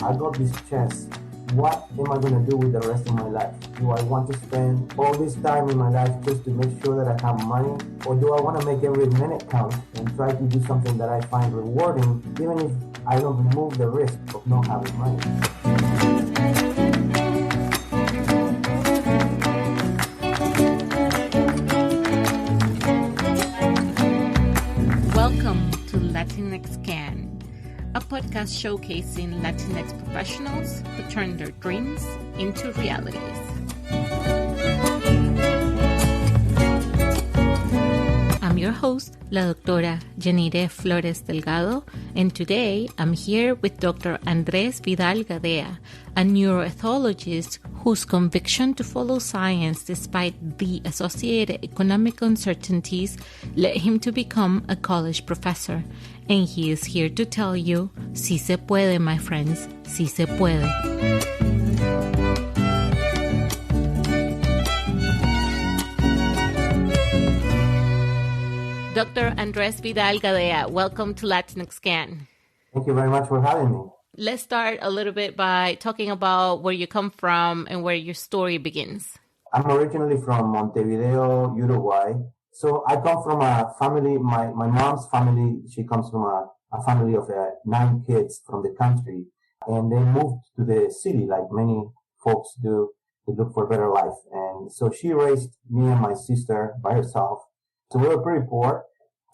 I got this chance. What am I going to do with the rest of my life? Do I want to spend all this time in my life just to make sure that I have money? Or do I want to make every minute count and try to do something that I find rewarding, even if I don't remove the risk of not having money? Welcome to Latinx Can, a podcast showcasing Latinx professionals who turn their dreams into realities. I'm your host, La Doctora Yanire Flores Delgado, and today I'm here with Dr. Andrés Vidal Gadea, a neuroethologist whose conviction to follow science despite the associated economic uncertainties led him to become a college professor. And he is here to tell you, sí se puede, my friends, sí se puede. Dr. Andrés Vidal Gadea, welcome to Latinx Can. Thank you very much for having me. Let's start a little bit by talking about where you come from and where your story begins. I'm originally from Montevideo, Uruguay. So I come from a family, my mom's family, she comes from a family of 9 kids from the country. And they moved to the city like many folks do to look for a better life. And so she raised me and my sister by herself. So we were pretty poor,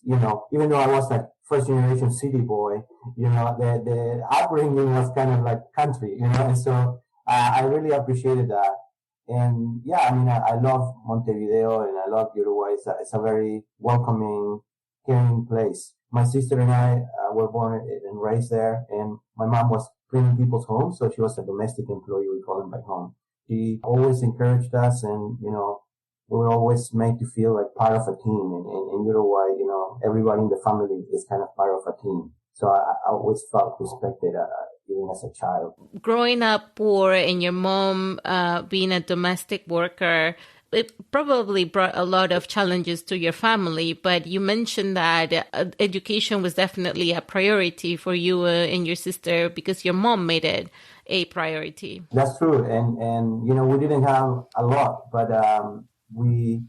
even though I was like first generation city boy, the upbringing was kind of like country, and so I really appreciated that. And yeah, I love Montevideo and I love Uruguay. It's a very welcoming, caring place. My sister and I were born and raised there, and my mom was cleaning people's homes, so she was a domestic employee, we call them back home. She always encouraged us, and we were always made to feel like part of a team. And in Uruguay, everybody in the family is kind of part of a team. So I always felt respected, even as a child. Growing up poor and your mom being a domestic worker, it probably brought a lot of challenges to your family. But you mentioned that education was definitely a priority for you and your sister because your mom made it a priority. That's true. And we didn't have a lot, but we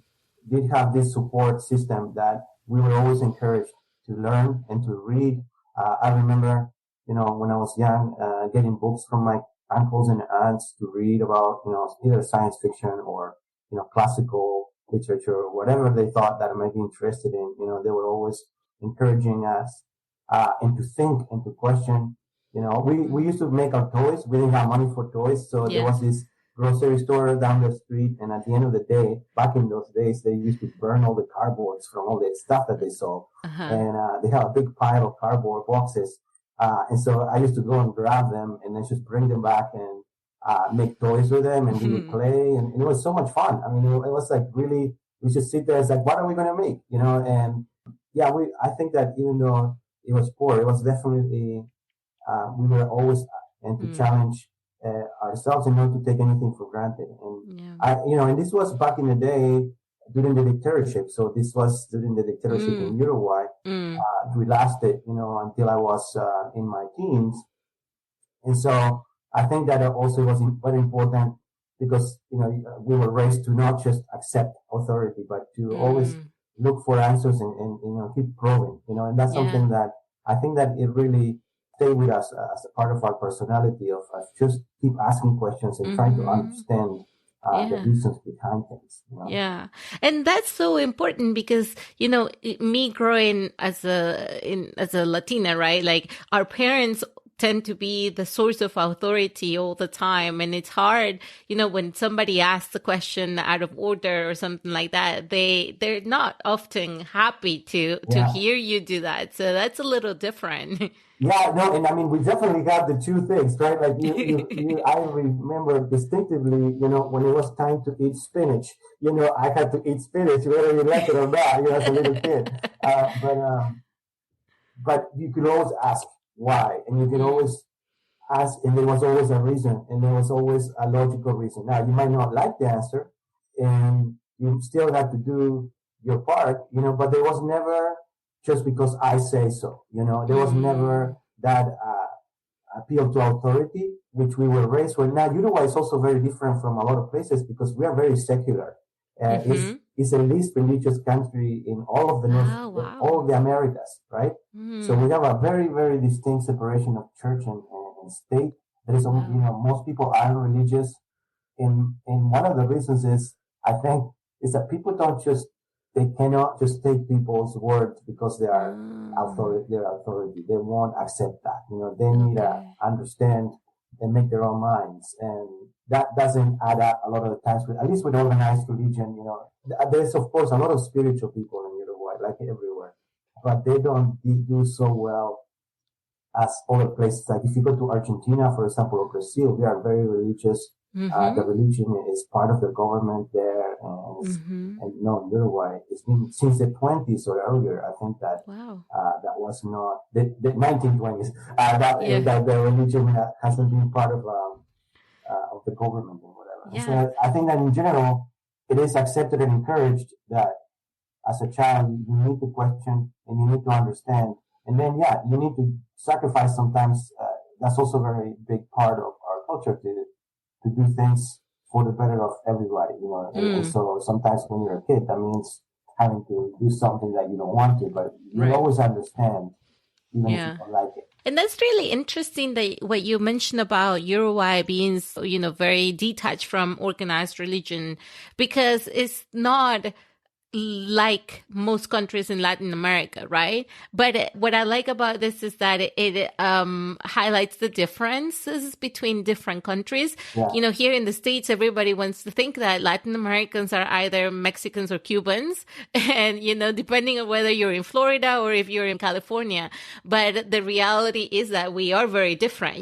did have this support system that we were always encouraged to learn and to read. I remember, when I was young, getting books from my uncles and aunts to read about, either science fiction or, classical literature or whatever they thought that I might be interested in. They were always encouraging us, and to think and to question. We used to make our toys. We didn't have money for toys. So there was this grocery store down the street, and at the end of the day, back in those days, they used to burn all the cardboards from all the stuff that they sold. And they have a big pile of cardboard boxes. And so I used to go and grab them and then just bring them back and make toys with them, and we would play, and it was so much fun. It was like really, we just sit there, it's like, what are we going to make? And yeah, I think that even though it was poor, it was definitely, we were always, and to challenge ourselves and not to take anything for granted. And and this was back in the day during the dictatorship. So this was during the dictatorship in Uruguay. We lasted, until I was in my teens. And so I think that also was very important because, we were raised to not just accept authority, but to always look for answers and keep probing, and that's something that I think that it really stay with us as a part of our personality of just keep asking questions and trying to understand the reasons behind things. Yeah. And that's so important because, me growing as a Latina, right? Like our parents tend to be the source of authority all the time. And it's hard, when somebody asks a question out of order or something like that, they're not often happy to hear you do that. So that's a little different. Yeah, no, and we definitely got the two things, right? Like I remember distinctively, when it was time to eat spinach, I had to eat spinach whether you like it or not, as a little kid. But you could always ask why, and you can always ask, and there was always a reason, and there was always a logical reason. Now, you might not like the answer, and you still have to do your part, but there was never just because I say so, there was never that appeal to authority, which we were raised with. Now, Uruguay is also very different from a lot of places because we are very secular. It's the least religious country in all of the all of the Americas, right? So we have a very, very distinct separation of church and state. There is, most people are religious. And one of the reasons is, I think, is that people they cannot just take people's words because they are their authority. They won't accept that. They need to understand and make their own minds. And that doesn't add up a lot of the times, at least with organized religion. There's, of course, a lot of spiritual people in Uruguay, like everywhere, but they don't do so well as other places. Like if you go to Argentina, for example, or Brazil, they are very religious. The religion is part of the government there, and in Uruguay, it's been since the 20s or earlier. I think that that was not the 1920s. That the religion hasn't been part of the government or whatever. Yeah. So I think that in general, it is accepted and encouraged that as a child you need to question and you need to understand, and then you need to sacrifice sometimes. That's also a very big part of our culture to do things for the better of everybody, and so sometimes when you're a kid, that means having to do something that you don't want to, but you always understand, even if you don't like it. And that's really interesting that what you mentioned about Uruguay being, very detached from organized religion, because it's not like most countries in Latin America, right? But what I like about this is that it highlights the differences between different countries. Yeah. Here in the States, everybody wants to think that Latin Americans are either Mexicans or Cubans, and, depending on whether you're in Florida or if you're in California. But the reality is that we are very different,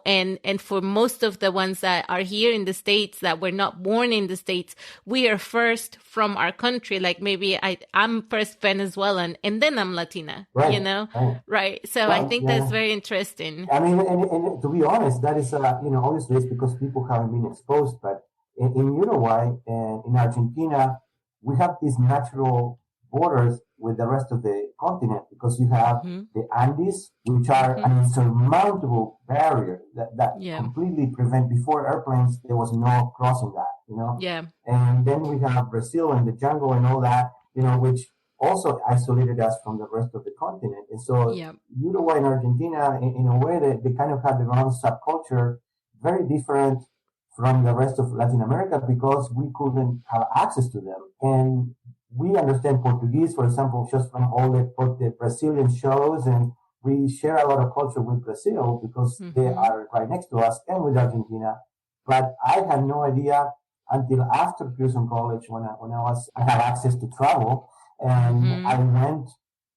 and for most of the ones that are here in the States that were not born in the States, we are first from our country, like maybe I'm first Venezuelan and then I'm Latina, right? So I think that's very interesting. I mean, and to be honest, that is, obviously it's because people haven't been exposed, but in Uruguay and in Argentina, we have these natural borders with the rest of the continent because you have the Andes, which are an insurmountable barrier that completely prevent. Before airplanes, there was no crossing that, And then we have Brazil and the jungle and all that, which also isolated us from the rest of the continent. And so Uruguay and Argentina, in a way, they kind of have their own subculture, very different from the rest of Latin America because we couldn't have access to them. And we understand Portuguese, for example, just from all the Brazilian shows, and we share a lot of culture with Brazil because they are right next to us, and with Argentina. But I had no idea until after Pearson College when I had access to travel, and I went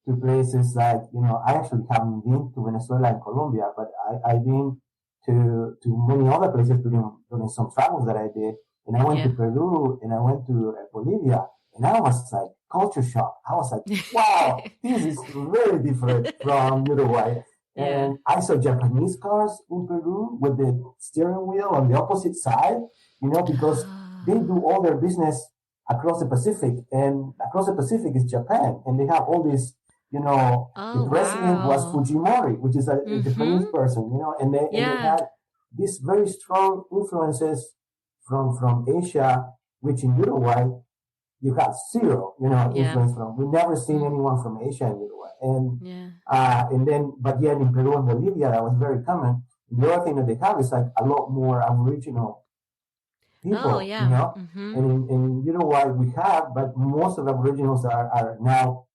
to places like, I actually haven't been to Venezuela and Colombia, but I've been to many other places during some travels that I did. And I went to Peru and I went to Bolivia. And I was like, culture shock. I was like, wow, this is very different from Uruguay. And I saw Japanese cars in Peru with the steering wheel on the opposite side, because they do all their business across the Pacific. And across the Pacific is Japan. And they have all these, the president was Fujimori, which is a Japanese person, and they had these very strong influences from Asia, which in Uruguay, you got zero, influence from. We've never seen anyone from Asia in Uruguay. And then, but yet in Peru and Bolivia, that was very common. The other thing that they have is like a lot more Aboriginal people, And in Uruguay we have, but most of the Aboriginals are now,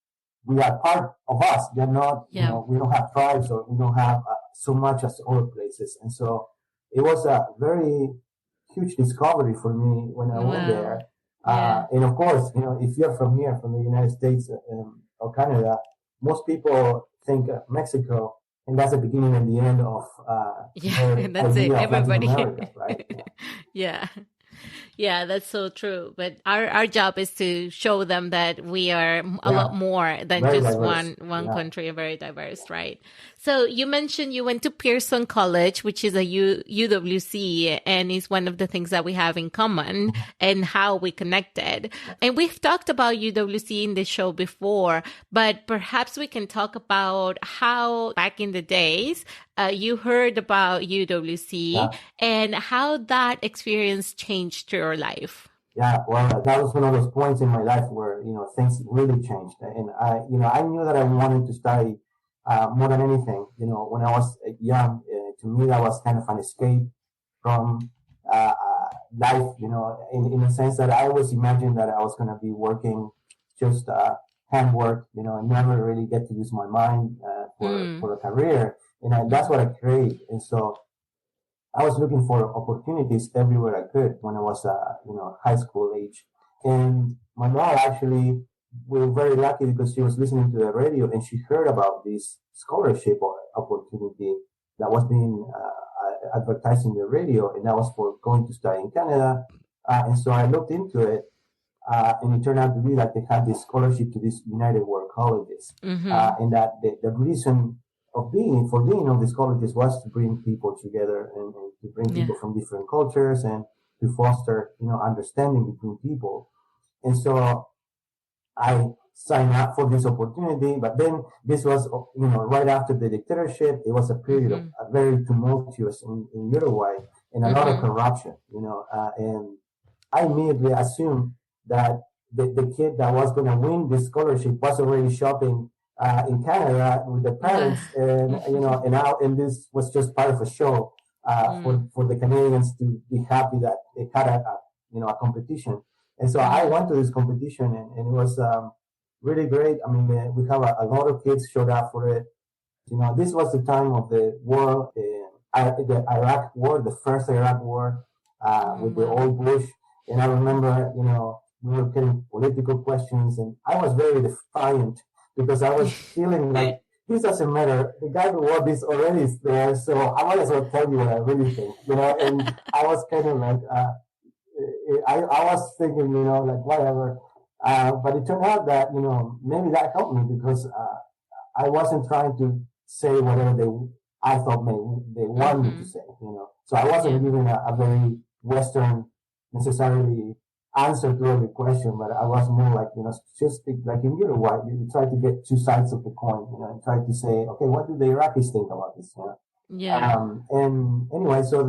we are part of us. They're not, we don't have tribes or we don't have so much as other places. And so it was a very huge discovery for me when I went there. And of course, if you're from here, from the United States or Canada, most people think Mexico, and that's the beginning and the end of that's it. Everybody, America, right? Yeah, that's so true. But our job is to show them that we are a lot Yeah, more than very just diverse. one Yeah. country, very diverse, right? So you mentioned you went to Pearson College, which is a UWC, and is one of the things that we have in common and how we connected. And we've talked about UWC in the show before, but perhaps we can talk about how back in the days you heard about UWC Yeah. and how that experience changed your life. Yeah, well, that was one of those points in my life where, things really changed. And I knew that I wanted to study more than anything. When I was young, to me, that was kind of an escape from life, in the sense that I always imagined that I was going to be working just handwork, and never really get to use my mind for a career. And that's what I craved. And so I was looking for opportunities everywhere I could when I was, high school age. And my mom actually, we were very lucky because she was listening to the radio and she heard about this scholarship opportunity that was being advertised in the radio, and that was for going to study in Canada. And so I looked into it, and it turned out to be that they had this scholarship to these United World Colleges, and that the reason for being on these colleges was to bring people together and to bring people from different cultures and to foster, understanding between people. And so I signed up for this opportunity, but then this was, right after the dictatorship. It was a period of very tumultuous in Uruguay and a lot of corruption, and I immediately assumed that the kid that was going to win this scholarship was already shopping in Canada with the parents, and and this was just part of a show for the Canadians to be happy that they had a competition. And so I went to this competition, and it was really great. I mean, we have a lot of kids showed up for it. This was the time of the war, the Iraq war, the first Iraq war, with the old Bush. And I remember, we were getting political questions, and I was very defiant because I was feeling like this doesn't matter. The guy who wrote this already is there, so I might as well tell you what I really think, And I was kind of like, I was thinking, like whatever. But it turned out that, maybe that helped me because I wasn't trying to say whatever I thought they wanted me to say, So I wasn't giving a very Western necessarily answer to every question, but I was more like, just like in Uruguay, you try to get two sides of the coin, and try to say, okay, what do the Iraqis think about this? And anyway, so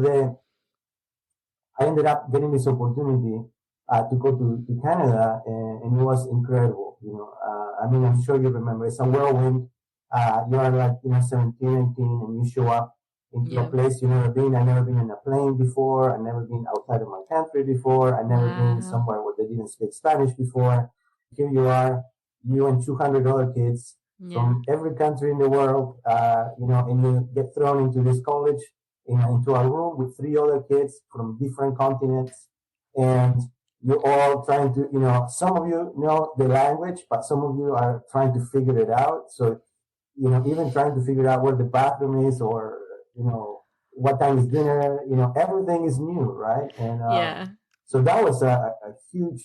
I ended up getting this opportunity to go to Canada, and it was incredible. I mean, I'm sure you remember, it's a whirlwind. You are like, 17, 18, and you show up into a place you've never been. I've never been in a plane before. I've never been outside of my country before. I've never been somewhere where they didn't speak Spanish before. Here you are, you and 200 other kids from every country in the world, and you get thrown into this college, into a room with 3 other kids from different continents, and you're all trying to, some of you know the language, but some of you are trying to figure it out. So, even trying to figure out where the bathroom is, or, what time is dinner, everything is new, right? And so that was a huge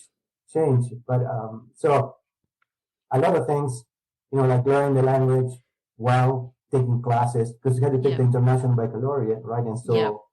change. But so a lot of things, like learning the language while taking classes, because you had to take the International Baccalaureate, right? And so,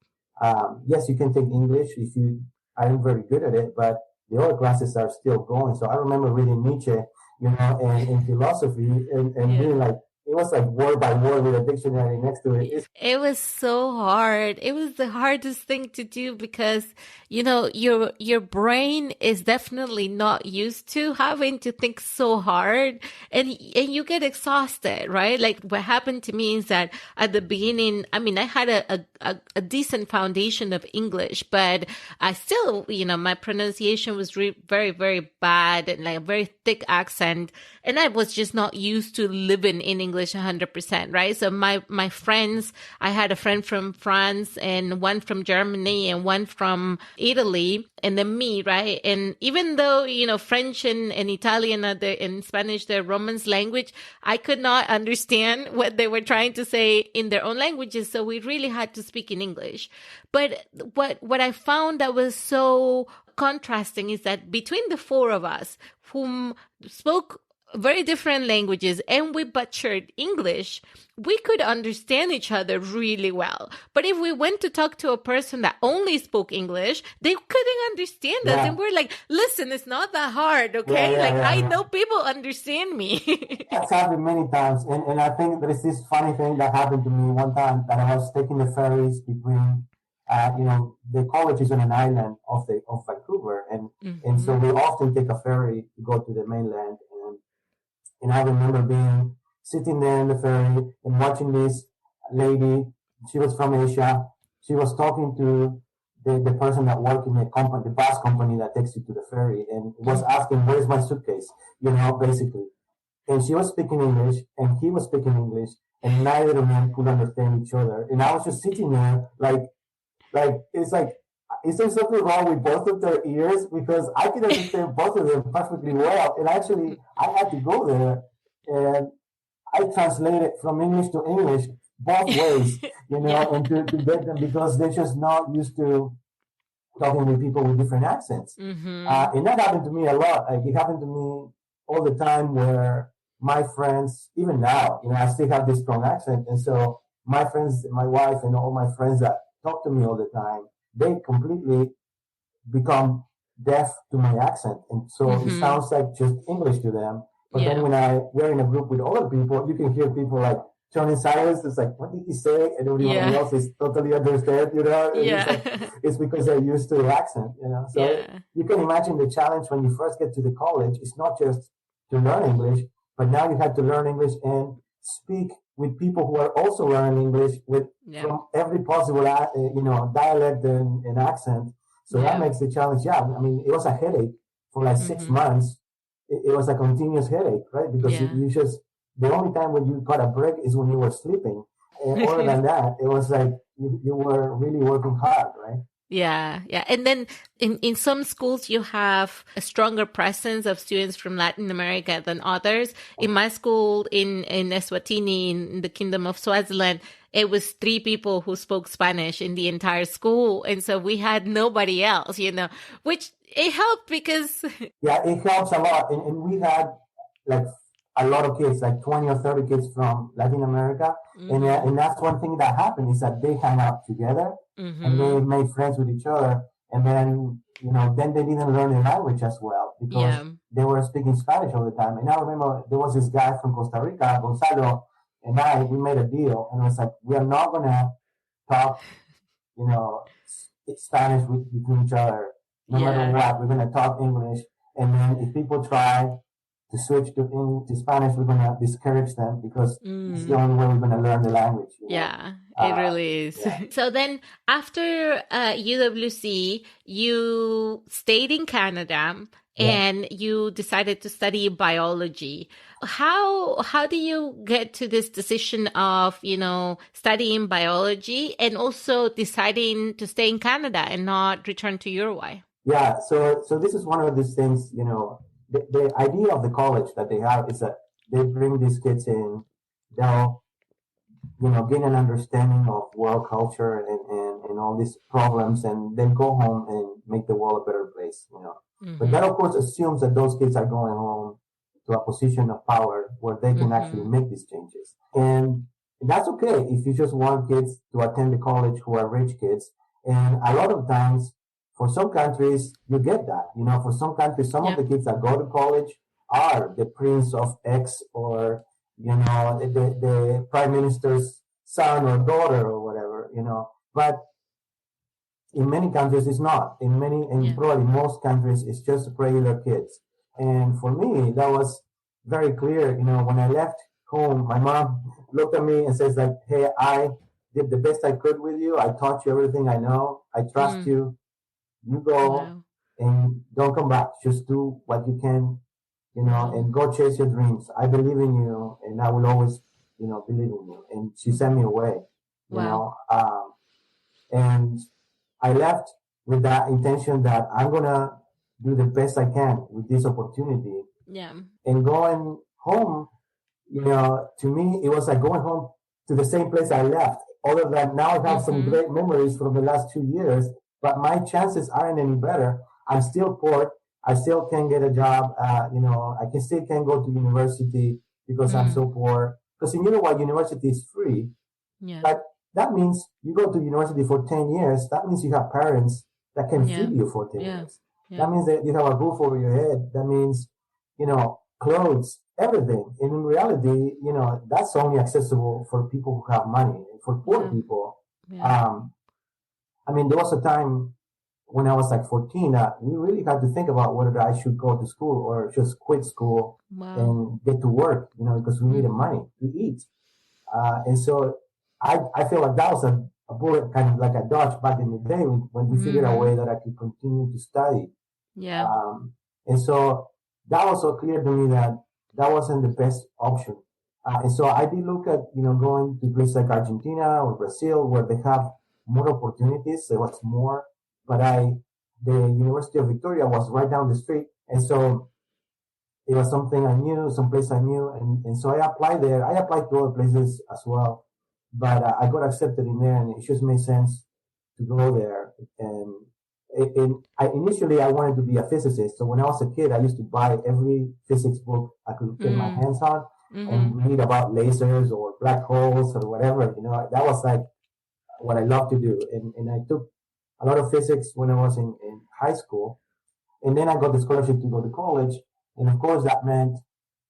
yes, you can take English if you aren't very good at it, but the other classes are still going. So I remember reading Nietzsche, and philosophy, and being like, it was like word by word with a dictionary next to it. It was so hard. It was the hardest thing to do because, your brain is definitely not used to having to think so hard, and you get exhausted, right? Like what happened to me is that at the beginning, I mean, I had a decent foundation of English, but I still, my pronunciation was very, very bad and like a very thick accent. And I was just not used to living in English 100%, right? So my friends, I had a friend from France and one from Germany and one from Italy, and then me, right? And even though, French and Italian and Spanish, they're Romance language, I could not understand what they were trying to say in their own languages. So we really had to speak in English. But what I found that was so contrasting is that between the four of us whom spoke very different languages and we butchered English, we could understand each other really well. But if we went to talk to a person that only spoke English, they couldn't understand us. And we're like, listen, it's not that hard, okay? I know people understand me. That's happened many times. And I think there is this funny thing that happened to me one time that I was taking the ferries between the college is on an island of Vancouver, and so we often take a ferry to go to the mainland. And I remember sitting there in the ferry and watching this lady. She was from Asia. She was talking to the person that worked in the bus company that takes you to the ferry, and was asking, "Where's my suitcase?" Basically. And she was speaking English, and he was speaking English, and neither of them could understand each other. And I was just sitting there it's like, is there something wrong with both of their ears? Because I can understand both of them perfectly well. And actually, I had to go there and I translated from English to English both ways, and to get them, because they're just not used to talking with people with different accents. And that happened to me a lot. Like, it happened to me all the time where my friends, even now, I still have this strong accent. And so my friends, my wife, and all my friends that talk to me all the time, they completely become deaf to my accent. And so it sounds like just English to them. But then when we're in a group with other people, you can hear people like turning silence. It's like, what did he say? And everyone else is totally understand, it's because they're used to the accent, So you can imagine the challenge when you first get to the college. It's not just to learn English, but now you have to learn English and speak with people who are also learning English from every possible, dialect and accent. So that makes the challenge. Yeah, I mean, it was a headache for like 6 months. It was a continuous headache, right? Because you just, the only time when you got a break is when you were sleeping. And other than that, it was like you were really working hard, right? Yeah. And then in some schools, you have a stronger presence of students from Latin America than others. In my school in Eswatini, in the Kingdom of Swaziland, it was 3 people who spoke Spanish in the entire school. And so we had nobody else, which it helped because... Yeah, it helps a lot. And we had like a lot of kids, like 20 or 30 kids from Latin America. And that's one thing that happened, is that they hang out together and they made friends with each other. And then, then they didn't learn the language as well because they were speaking Spanish all the time. And I remember there was this guy from Costa Rica, Gonzalo, and we made a deal. And it was like, we are not going to talk, Spanish between each other. No matter what, we're going to talk English. And then if people try to switch to Spanish, we're going to discourage them because it's the only way we're going to learn the language. Yeah, it really is. Yeah. So then after UWC, you stayed in Canada and you decided to study biology. How do you get to this decision of, studying biology and also deciding to stay in Canada and not return to Uruguay? Yeah, so this is one of these things, the idea of the college that they have is that they bring these kids in, they'll, gain an understanding of world culture and all these problems, and then go home and make the world a better place, But that, of course, assumes that those kids are going home to a position of power where they can actually make these changes. And that's okay if you just want kids to attend the college who are rich kids. And a lot of times, for some countries, you get that. For some countries, some of the kids that go to college are the prince of X or, the prime minister's son or daughter or whatever, But in many countries, it's not. In probably most countries, it's just regular kids. And for me, that was very clear. When I left home, my mom looked at me and says like, hey, I did the best I could with you. I taught you everything I know. I trust you. You go and don't come back. Just do what you can, and go chase your dreams. I believe in you, and I will always believe in me. And she sent me away, Wow. and I left with that intention that I'm going to do the best I can with this opportunity. Yeah. And going home, to me, it was like going home to the same place I left. Other than now I have some great memories from the last 2 years, but my chances aren't any better. I'm still poor. I still can't get a job. I still can't go to university because I'm so poor. Because in Uruguay, university is free. Yeah. But that means you go to university for 10 years. That means you have parents that can feed you for 10 years. Yeah. That means that you have a roof over your head. That means, clothes, everything. And in reality, that's only accessible for people who have money. For poor people, there was a time when I was like 14 that we really had to think about whether I should go to school or just quit school and get to work, because we needed money to eat. And so I feel like that was a bullet kind of like a dodge back in the day when we figured a way that I could continue to study. Yeah. And so that was so clear to me that wasn't the best option. And so I did look at, going to places like Argentina or Brazil where they have more opportunities. There was more, but the University of Victoria was right down the street. And so it was something I knew, someplace I knew. And so I applied there. I applied to other places as well, but I got accepted in there and it just made sense to go there. And initially I wanted to be a physicist. So when I was a kid, I used to buy every physics book I could get my hands on and read about lasers or black holes or whatever. That was like what I loved to do. And I took a lot of physics when I was in high school. And then I got the scholarship to go to college. And of course that meant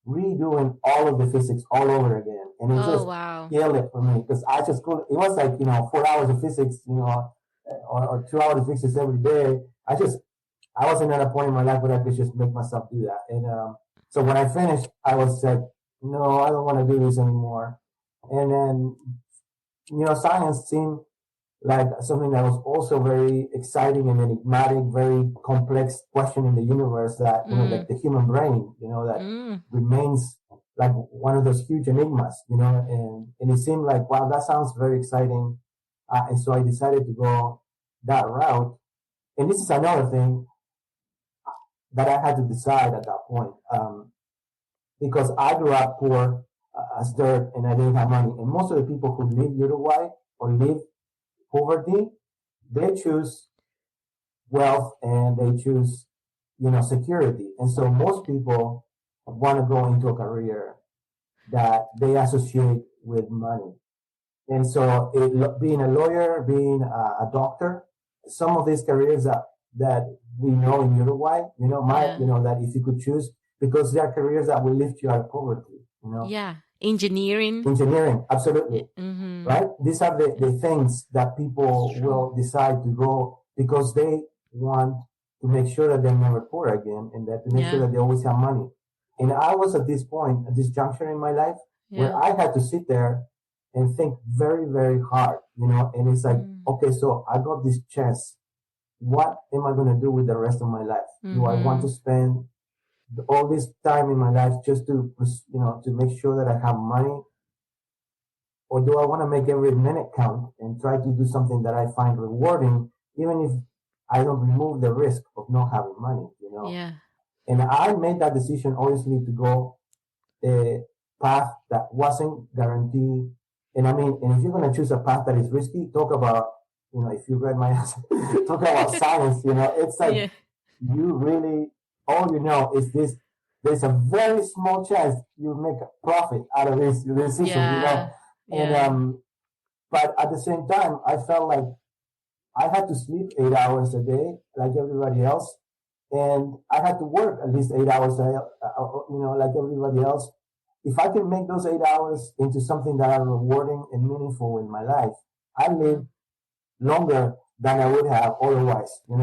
redoing all of the physics all over again. And it just killed it for me because I just couldn't. It was like, 4 hours of physics, or 2 hours of physics every day. I wasn't at a point in my life where I could just make myself do that. And so when I finished, I was said, no, I don't want to do this anymore. And then, science seemed like something that was also very exciting and enigmatic, very complex question in the universe that, like the human brain, that remains like one of those huge enigmas, and it seemed like, wow, that sounds very exciting. And so I decided to go that route. And this is another thing that I had to decide at that point, because I grew up poor as dirt and I didn't have money. And most of the people who live Uruguay or live poverty, they choose wealth and they choose, security. And so most people want to go into a career that they associate with money. And so being a lawyer, being a doctor, some of these careers that we know in Uruguay, that if you could choose, because they are careers that will lift you out of poverty, Yeah. Engineering, absolutely. Right? These are the things that people will decide to go because they want to make sure that they're never poor again and that to make sure that they always have money. And I was at this point, at this juncture in my life, where I had to sit there and think very, very hard, and it's like, okay, so I got this chance. What am I going to do with the rest of my life? Do I want to spend all this time in my life just to, to make sure that I have money? Or do I want to make every minute count and try to do something that I find rewarding, even if I don't remove the risk of not having money, Yeah. And I made that decision, obviously, to go a path that wasn't guaranteed. And and if you're going to choose a path that is risky, talk about, if you read my answer, talk about science, it's like you really, all you know is this, there's a very small chance you make a profit out of this decision, And, but at the same time, I felt like I had to sleep 8 hours a day, like everybody else. And I had to work at least 8 hours, like everybody else. If I can make those 8 hours into something that are rewarding and meaningful in my life, I live longer than I would have otherwise, and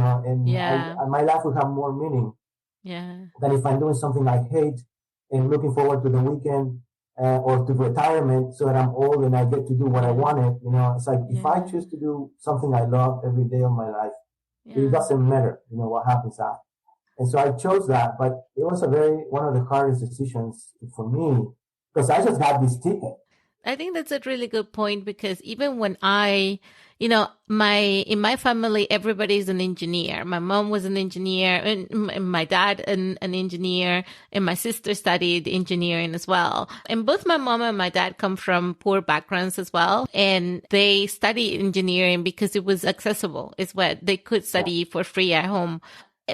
my life would have more meaning than if I'm doing something I hate and looking forward to the weekend or to retirement so that I'm old and I get to do what I wanted. It's like if I choose to do something I love every day of my life, it doesn't matter, what happens after. And so I chose that, but it was one of the hardest decisions for me because I just got this ticket. I think that's a really good point because even when in my family, everybody's an engineer. My mom was an engineer and my dad an engineer and my sister studied engineering as well. And both my mom and my dad come from poor backgrounds as well. And they studied engineering because it was accessible. It's what they could study for free at home.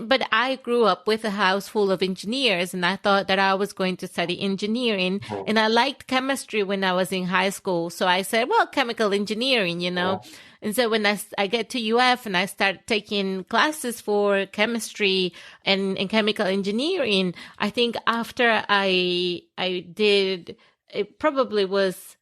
But I grew up with a house full of engineers and I thought that I was going to study engineering and I liked chemistry when I was in high school. So I said, well, chemical engineering, And so when I get to UF and I start taking classes for chemistry and chemical engineering, I think after I did, it probably was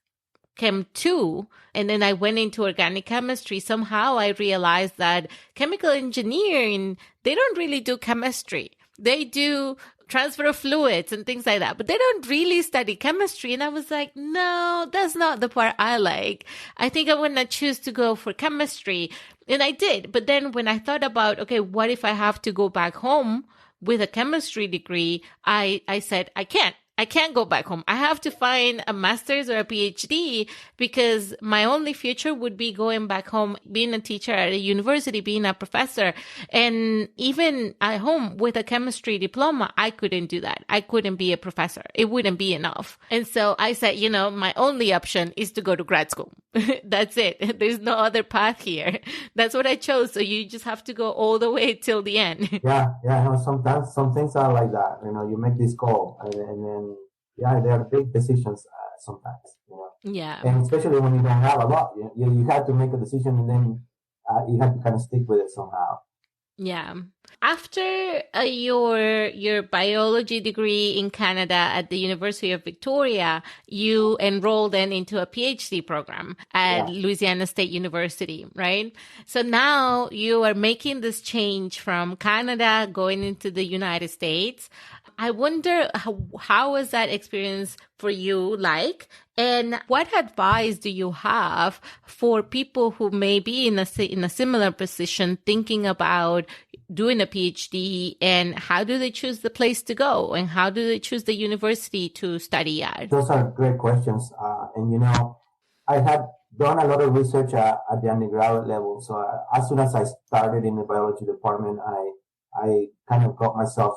Chem 2, and then I went into organic chemistry. Somehow I realized that chemical engineering, they don't really do chemistry. They do transfer of fluids and things like that, but they don't really study chemistry. And I was like, no, that's not the part I like. I think I want to choose to go for chemistry. And I did. But then when I thought about, okay, what if I have to go back home with a chemistry degree? I said, I can't go back home. I have to find a master's or a PhD because my only future would be going back home, being a teacher at a university, being a professor. And even at home with a chemistry diploma, I couldn't do that. I couldn't be a professor. It wouldn't be enough. And so I said, my only option is to go to grad school. That's it. There's no other path here. That's what I chose. So you just have to go all the way till the end. Yeah. No, sometimes some things are like that. You make this call and then, they are big decisions sometimes. Yeah. And especially when you don't have a lot, you have to make a decision and then you have to kind of stick with it somehow. Yeah. After your biology degree in Canada at the University of Victoria, you enrolled then into a PhD program at Louisiana State University, right? So now you are making this change from Canada going into the United States. I wonder how was that experience for you like? And what advice do you have for people who may be in a similar position thinking about doing a PhD, and how do they choose the place to go, and how do they choose the university to study at? Those are great questions. And I had done a lot of research at the undergraduate level. So as soon as I started in the biology department, I kind of got myself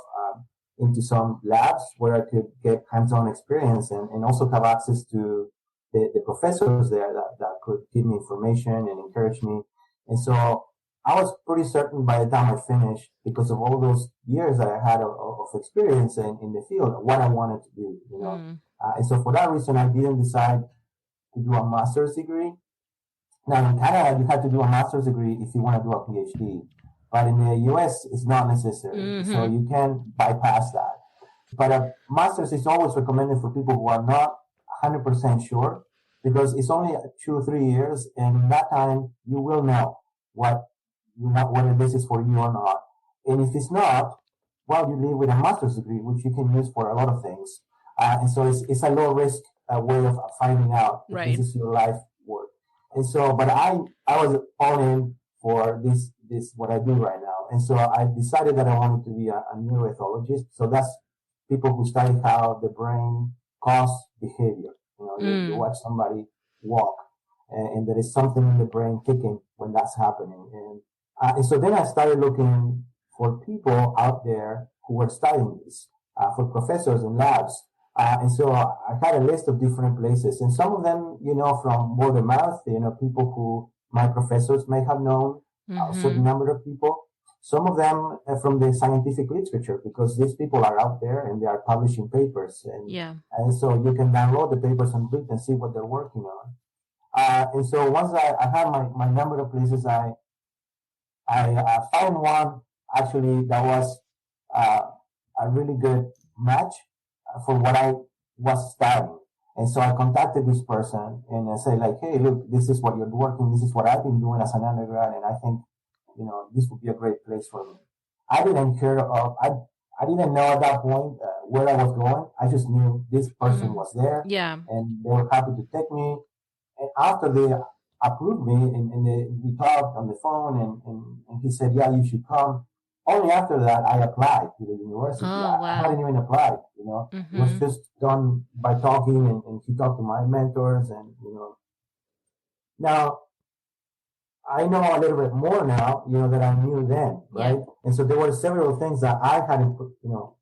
into some labs where I could get hands-on experience and also have access to the professors there that could give me information and encourage me. And so I was pretty certain by the time I finished, because of all those years that I had of experience in the field, what I wanted to do, and so for that reason, I didn't decide to do a master's degree. Now in Canada, you have to do a master's degree if you want to do a PhD. But in the US, it's not necessary. Mm-hmm. So you can bypass that. But a master's is always recommended for people who are not 100% sure, because it's only 2 or 3 years. And in that time, you will know whether this is for you or not. And if it's not, well, you leave with a master's degree, which you can use for a lot of things. And so it's a low risk way of finding out if this is your life work. And so, but I was all in for this what I do right now. And so I decided that I wanted to be a neuroethologist. So that's people who study how the brain causes behavior. You watch somebody walk and there is something in the brain kicking when that's happening. And so then I started looking for people out there who were studying this, for professors and labs. And so I had a list of different places, and some of them, from word of mouth, people who my professors may have known, a certain number of people. Some of them from the scientific literature, because these people are out there and they are publishing papers. And so you can download the papers and read and see what they're working on. And so once I had my number of places, I found one actually that was a really good match for what I was studying. And so I contacted this person and I said, like, hey, look, this is what you're working. This is what I've been doing as an undergrad. And I think, this would be a great place for me. I didn't know at that point where I was going. I just knew this person was there. Yeah. And they were happy to take me. And after they approved me and we talked on the phone and he said, yeah, you should come. Only after that, I applied to the university. Oh, wow. I hadn't even applied, It was just done by talking, and he talked to my mentors, and now I know a little bit more now, than I knew then, right? Yeah. And so there were several things that I hadn't,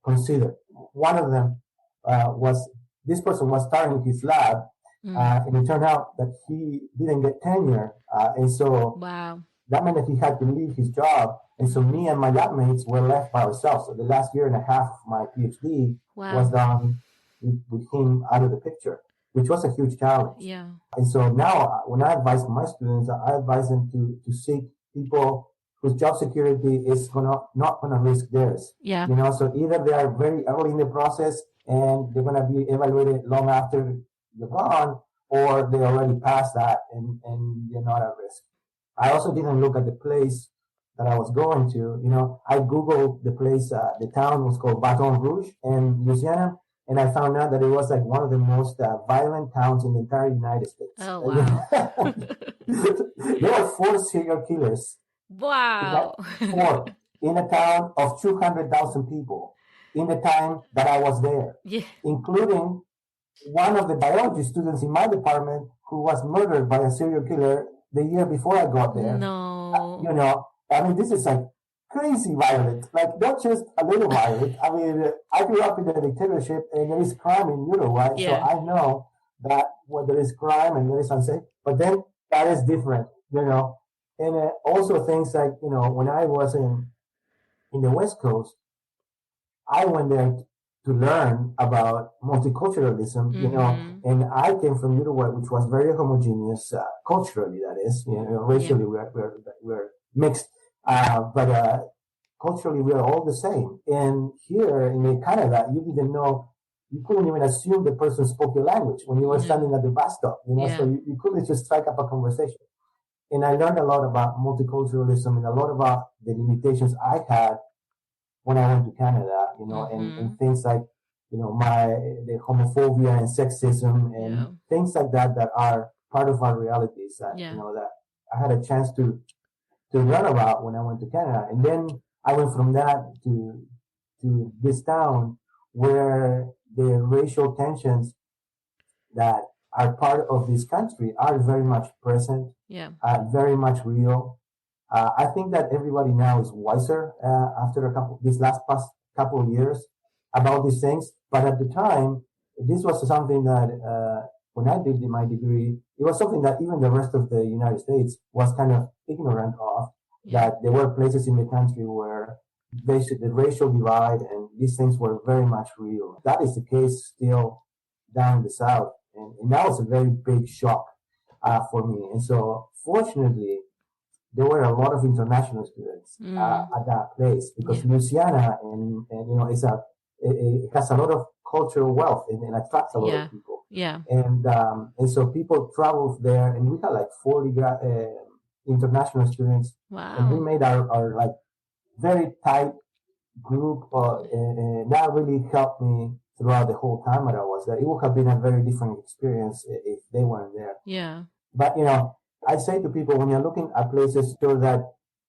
considered. One of them was this person was starting his lab, and it turned out that he didn't get tenure, and so that meant that he had to leave his job. And so me and my lab mates were left by ourselves. So the last year and a half of my PhD was done with him out of the picture, which was a huge challenge. Yeah. And so now when I advise my students, I advise them to seek people whose job security is not going to risk theirs. Yeah. So either they are very early in the process and they're going to be evaluated long after you're gone, or they already passed that and they're not at risk. I also didn't look at the place that I was going to. I Googled the place, the town was called Baton Rouge in Louisiana, and I found out that it was like one of the most violent towns in the entire United States. Oh, wow. There were 4 serial killers. Wow. 4 in a town of 200,000 people in the time that I was there, including one of the biology students in my department who was murdered by a serial killer the year before I got there. No. This is like crazy violent, like not just a little violent. I grew up in a dictatorship and there is crime in Uruguay, so I know that when there is crime and there is unsafe, but then that is different, And also things like, when I was in the West Coast, I went there to learn about multiculturalism, and I came from Uruguay, which was very homogeneous culturally, that is, racially we're mixed, but culturally we are all the same. And here in Canada, you couldn't even assume the person spoke your language when you were standing at the bus stop, so you couldn't just strike up a conversation. And I learned a lot about multiculturalism and a lot about the limitations I had when I went to Canada, and things like, the homophobia and sexism and things like that are part of our realities that, that I had a chance to learn about when I went to Canada. And then I went from that to this town where the racial tensions that are part of this country are very much present, very much real. I think that everybody now is wiser after these past couple of years about these things. But at the time, this was something that when I did my degree, it was something that even the rest of the United States was kind of ignorant of, that there were places in the country where the racial divide and these things were very much real. That is the case still down in the South. And that was a very big shock for me. And so fortunately, there were a lot of international students at that place because Louisiana and it has a lot of cultural wealth and attracts a lot of people. Yeah. And so people traveled there, and we had like 40 international students. Wow. And we made our like very tight group, and that really helped me throughout the whole time that I was there. It would have been a very different experience if they weren't there. Yeah. But I say to people, when you're looking at places, so that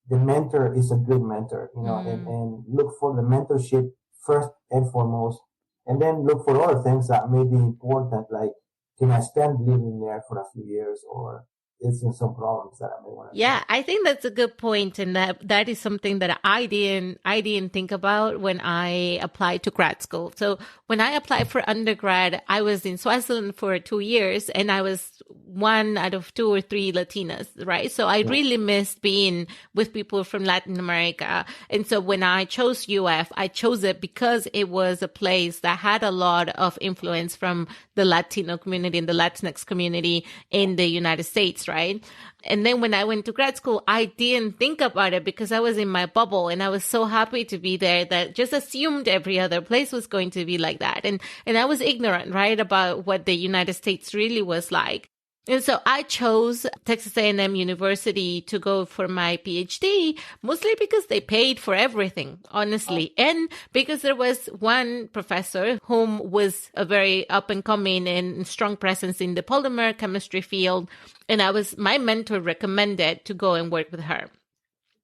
the mentor is a good mentor, and look for the mentorship first and foremost, and then look for other things that may be important, like can I stand living there for a few years, or is there some problems that I may want to. Yeah, I think that's a good point, and that is something that I didn't think about when I applied to grad school. So when I applied for undergrad, I was in Switzerland for 2 years, and I was one out of 2 or 3 Latinas, right? So I really missed being with people from Latin America. And so when I chose UF, I chose it because it was a place that had a lot of influence from the Latino community and the Latinx community in the United States, right? And then when I went to grad school, I didn't think about it because I was in my bubble and I was so happy to be there that just assumed every other place was going to be like that. And I was ignorant, right, about what the United States really was like. And so I chose Texas A&M University to go for my PhD, mostly because they paid for everything, honestly. And because there was one professor whom was a very up and coming and strong presence in the polymer chemistry field. And my mentor recommended to go and work with her.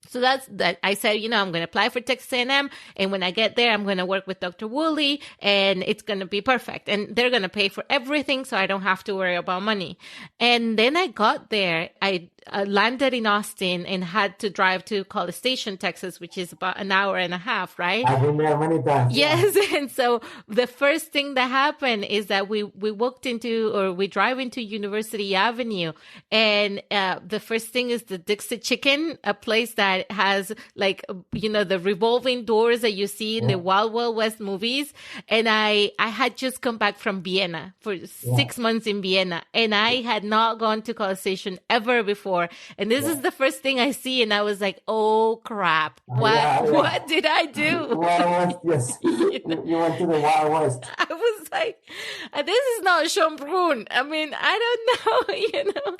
So that's that. I said, I'm going to apply for Texas A&M, and when I get there, I'm going to work with Dr. Woolley, and it's going to be perfect. And they're going to pay for everything, so I don't have to worry about money. And then I got there. I landed in Austin and had to drive to College Station, Texas, which is about an hour and a half, right? I've been there many times. Yes. Yeah. And so the first thing that happened is that we drive into University Avenue, and the first thing is the Dixie Chicken, a place that has the revolving doors that you see in the Wild Wild West movies. And I had just come back from Vienna for 6 months in Vienna, and I had not gone to College Station ever before. And this is the first thing I see, and I was like, "Oh crap! What did I do?" Wild West, yes. You went to the Wild West. I was like, "This is not Schönbrunn." I mean, I don't know,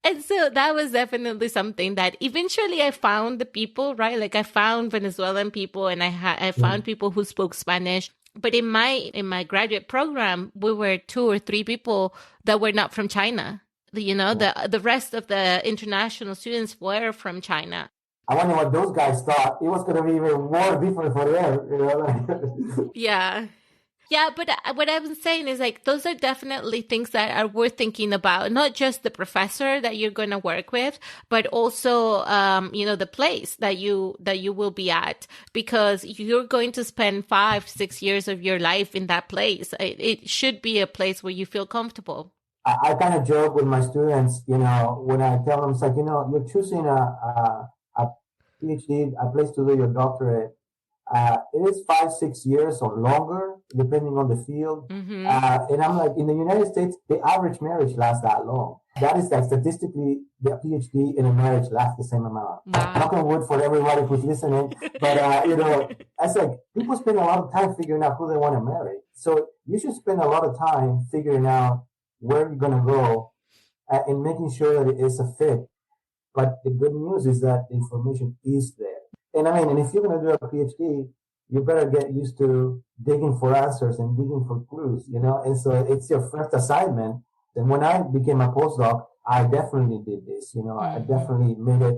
And so that was definitely something that eventually I found the people, right? Like I found Venezuelan people, and I found people who spoke Spanish. But in my graduate program, we were 2 or 3 people that were not from China. The rest of the international students were from China. I wonder what those guys thought. It was going to be even more different for them, Yeah. Yeah, but what I'm saying is those are definitely things that are worth thinking about. Not just the professor that you're going to work with, but also, the place that you will be at, because you're going to spend 5-6 years of your life in that place. It should be a place where you feel comfortable. I kind of joke with my students, when I tell them, it's like, you're choosing a PhD, a place to do your doctorate. It is 5-6 years or longer, depending on the field. Mm-hmm. And I'm like, in the United States, the average marriage lasts that long. That is statistically, the PhD in a marriage lasts the same amount. Wow. Knock on wood for everybody who's listening. But, it's like people spend a lot of time figuring out who they want to marry. So you should spend a lot of time figuring out where you're going to go and making sure that it is a fit. But the good news is that the information is there. And if you're going to do a PhD, you better get used to digging for answers and digging for clues, And so it's your first assignment. And when I became a postdoc, I definitely did this, I definitely made it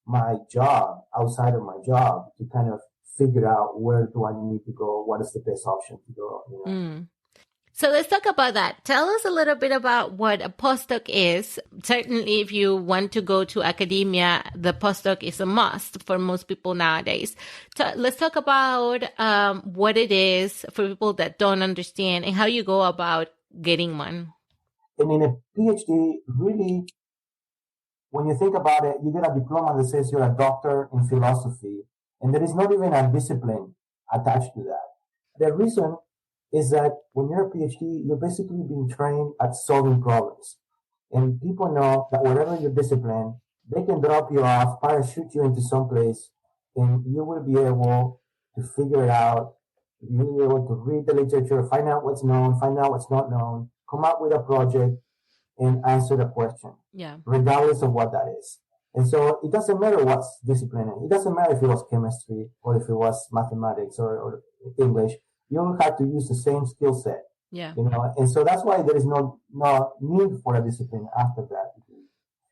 my job outside of my job to kind of figure out where do I need to go? What is the best option to go? So let's talk about that. Tell us a little bit about what a postdoc is. Certainly, if you want to go to academia, the postdoc is a must for most people nowadays. So let's talk about what it is for people that don't understand and how you go about getting one. And in a PhD, really, when you think about it, you get a diploma that says you're a doctor in philosophy, and there is not even a discipline attached to that. The reason is that when you're a PhD, you're basically being trained at solving problems. And people know that whatever your discipline, they can drop you off, parachute you into some place, and you will be able to figure it out. You'll be able to read the literature, find out what's known, find out what's not known, come up with a project, and answer the question, regardless of what that is. And so it doesn't matter what's discipline. It doesn't matter if it was chemistry or if it was mathematics or English. You have to use the same skill set. Yeah. And so that's why there is no need for a discipline after that.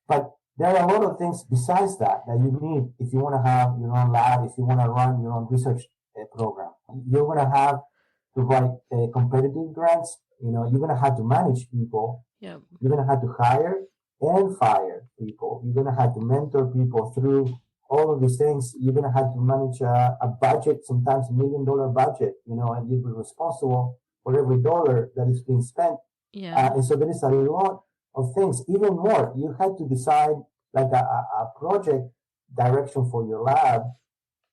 But there are a lot of things besides that you need if you want to have your own lab, if you want to run your own research program. You're going to have to write competitive grants. You're going to have to manage people. Yep. You're going to have to hire and fire people. You're going to have to mentor people through all of these things. You're going to have to manage a budget, sometimes $1 million budget, and you'll be responsible for every dollar that is being spent. Yeah. And so there is a lot of things. Even more, you had to decide like a project direction for your lab,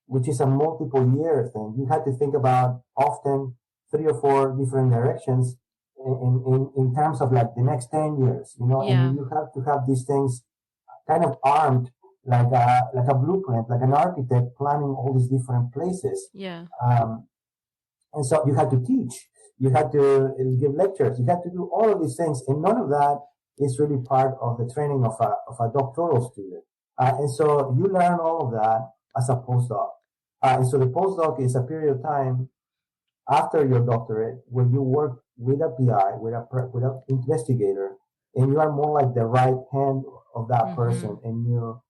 which is a multiple year thing. You had to think about often 3 or 4 different directions in terms of like the next 10 years, and you have to have these things kind of armed like a blueprint, like an architect planning all these different places. Yeah. And so you had to teach, you had to give lectures, you had to do all of these things, and none of that is really part of the training of a doctoral student. And so you learn all of that as a postdoc. And so the postdoc is a period of time after your doctorate where you work with a PI, with an investigator, and you are more like the right hand of that person, and you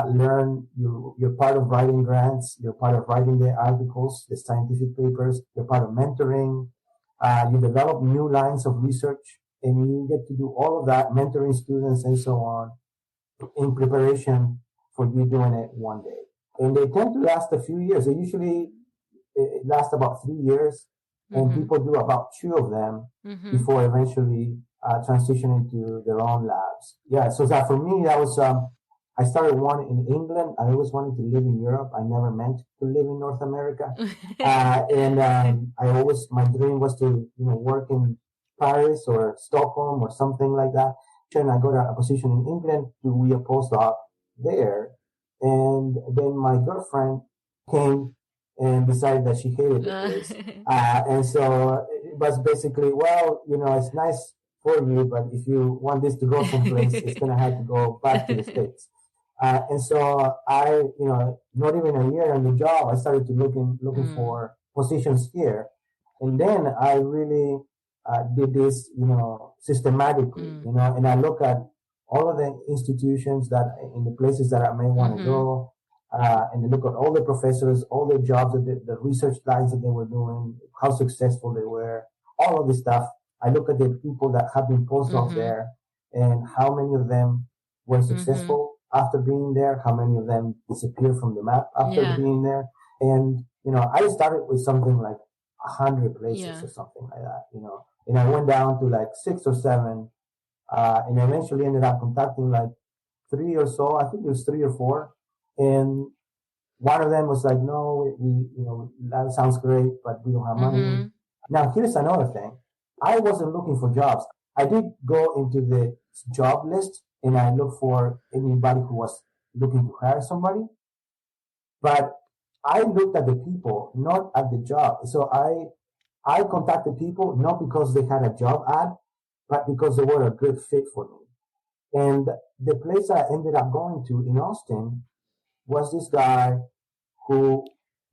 learn. You're part of writing grants. You're part of writing the articles, the scientific papers. You're part of mentoring. You develop new lines of research, and you get to do all of that, mentoring students and so on, in preparation for you doing it one day. And they tend to last a few years. They usually last about 3 years, and people do about 2 of them before eventually transitioning to their own labs. Yeah, so that for me, that was, I started one in England. I always wanted to live in Europe. I never meant to live in North America. My dream was to, work in Paris or Stockholm or something like that. And I got a position in England to be a postdoc there. And then my girlfriend came and decided that she hated the place. And so it was basically, well, it's nice for you, but if you want this to go someplace, it's going to have to go back to the States. And so I, not even a year on the job, I started to looking for positions here. And then I really did this, systematically, and I look at all of the institutions that in the places that I may want to go, and I look at all the professors, all the jobs, the research lines that they were doing, how successful they were, all of this stuff. I look at the people that have been postdocs there and how many of them were successful after being there, how many of them disappeared from the map after being there. And, I started with something like 100 places or something like that, and I went down to like 6 or 7, and eventually ended up contacting like 3 or so. I think it was 3 or 4. And one of them was like, no, that sounds great, but we don't have money. Now, here's another thing. I wasn't looking for jobs. I did go into the job list and I looked for anybody who was looking to hire somebody. But I looked at the people, not at the job. So I contacted people not because they had a job ad, but because they were a good fit for me. And the place I ended up going to in Austin was this guy who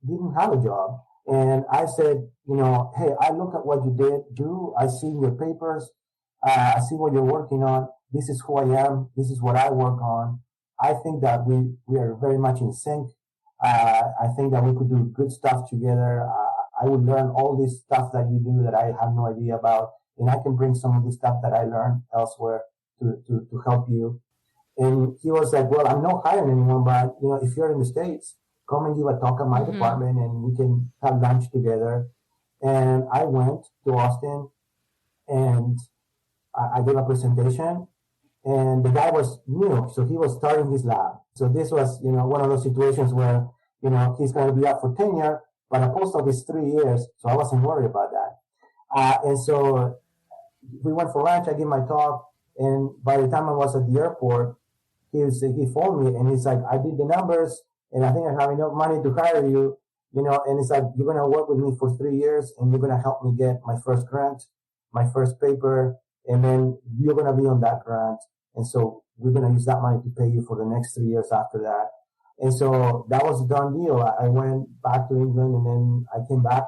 didn't have a job. And I said, hey, I look at what you do. I see your papers. I see what you're working on. This is who I am. This is what I work on. I think that we are very much in sync. I think that we could do good stuff together. I would learn all this stuff that you do that I have no idea about. And I can bring some of the stuff that I learned elsewhere to help you. And he was like, well, I'm not hiring anyone, but, if you're in the States, come and give a talk at my department and we can have lunch together. And I went to Austin and I gave a presentation, and the guy was new. So he was starting his lab. So this was, one of those situations where, he's going to be up for tenure, but a postdoc is 3 years. So I wasn't worried about that. And so we went for lunch. I gave my talk. And by the time I was at the airport, he phoned me and he's like, I did the numbers and I think I have enough money to hire you, and it's like, you're going to work with me for 3 years and you're going to help me get my first grant, my first paper, and then you're going to be on that grant. And so we're going to use that money to pay you for the next 3 years after that. And so that was a done deal. I went back to England and then I came back,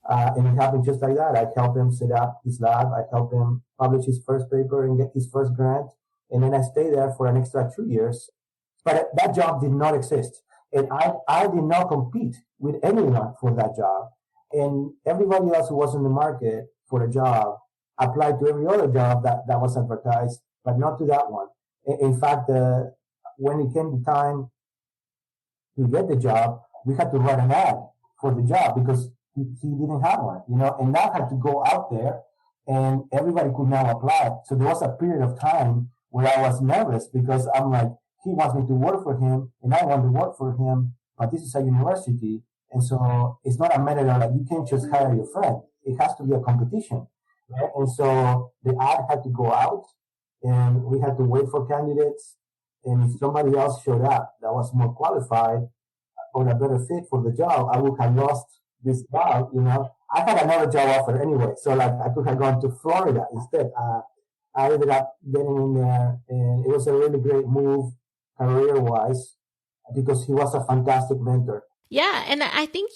and it happened just like that. I helped him set up his lab. I helped him publish his first paper and get his first grant. And then I stayed there for an extra 2 years. But that job did not exist. And I did not compete with anyone for that job. And everybody else who was in the market for a job applied to every other job that was advertised, but not to that one. In fact, when it came to time to get the job, we had to write an ad for the job because he didn't have one, and that had to go out there and everybody could now apply. So there was a period of time where I was nervous because I'm like, he wants me to work for him and I want to work for him, but this is a university. And so it's not a matter of like, you can't just hire your friend. It has to be a competition. Right? And so the ad had to go out and we had to wait for candidates. And if somebody else showed up that was more qualified or a better fit for the job, I would have lost this job, I had another job offer anyway. So like I could have gone to Florida instead. I ended up getting in there and it was a really great move career-wise because he was a fantastic mentor. Yeah, and I think,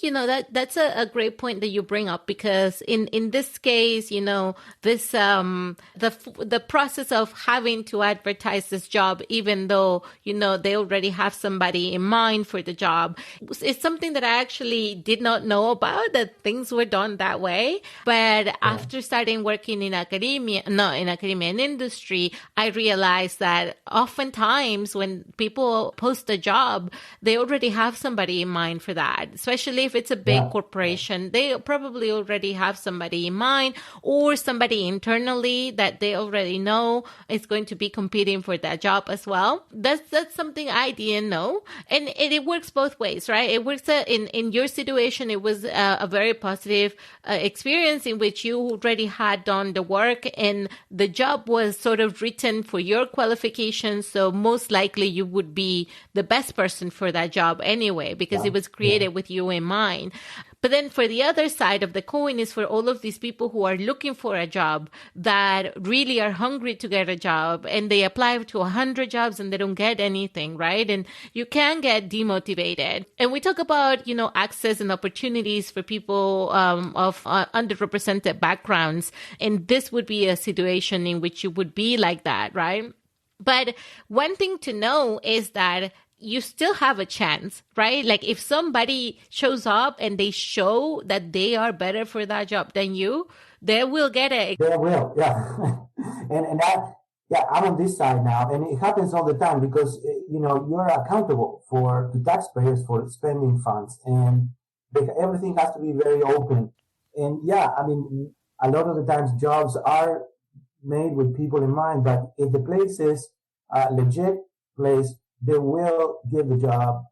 that's a great point that you bring up, because in this case, this the process of having to advertise this job, even though, they already have somebody in mind for the job, it's something that I actually did not know about, that things were done that way. But after starting working in academia, in industry, I realized that oftentimes when people post a job, they already have somebody in mind for that, especially if it's a big corporation. They probably already have somebody in mind, or somebody internally that they already know is going to be competing for that job as well. That's something I didn't know. And it works both ways, right? It works in your situation. It was a very positive experience in which you already had done the work, and the job was sort of written for your qualifications. So most likely you would be the best person for that job anyway, because it was created with you in mind. But then for the other side of the coin is for all of these people who are looking for a job, that really are hungry to get a job, and they apply to 100 jobs and they don't get anything, right? And you can get demotivated. And we talk about, access and opportunities for people of underrepresented backgrounds. And this would be a situation in which you would be like that, right? But one thing to know is that you still have a chance, right? Like if somebody shows up and they show that they are better for that job than you, they will get it. They will, yeah. and that, I'm on this side now, and it happens all the time because, you're accountable to taxpayers for spending funds, and everything has to be very open. And a lot of the times jobs are made with people in mind, but if the place is a legit place, they will give the job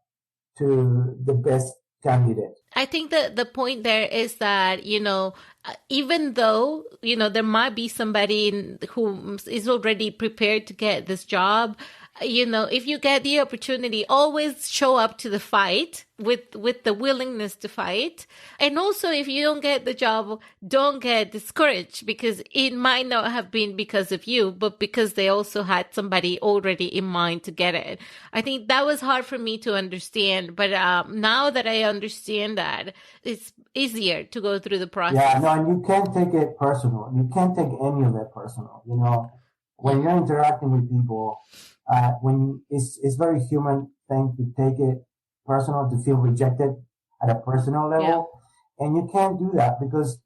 to the best candidate. I think that the point there is that, even though, there might be somebody who is already prepared to get this job, if you get the opportunity, always show up to the fight with the willingness to fight. And also, if you don't get the job, don't get discouraged, because it might not have been because of you, but because they also had somebody already in mind to get it. I think that was hard for me to understand, but now that I understand that, it's easier to go through the process. Yeah, no, and you can't take it personal. You can't take any of it personal. When you're interacting with people, when it's very human thing to take it personal, to feel rejected at a personal level. Yeah. And you can't do that because,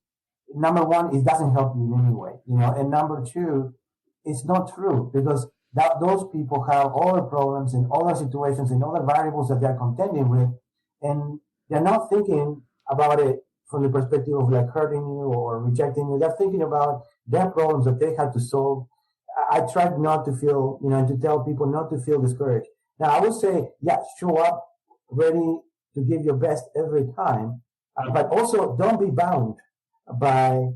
number one, it doesn't help you in any way, and number two, it's not true, because those people have all the problems and all the situations and all the variables that they're contending with, and they're not thinking about it from the perspective of like hurting you or rejecting you. They're thinking about their problems that they have to solve. I tried not to feel, to tell people not to feel discouraged. Now, I would say, show up ready to give your best every time, but also don't be bound by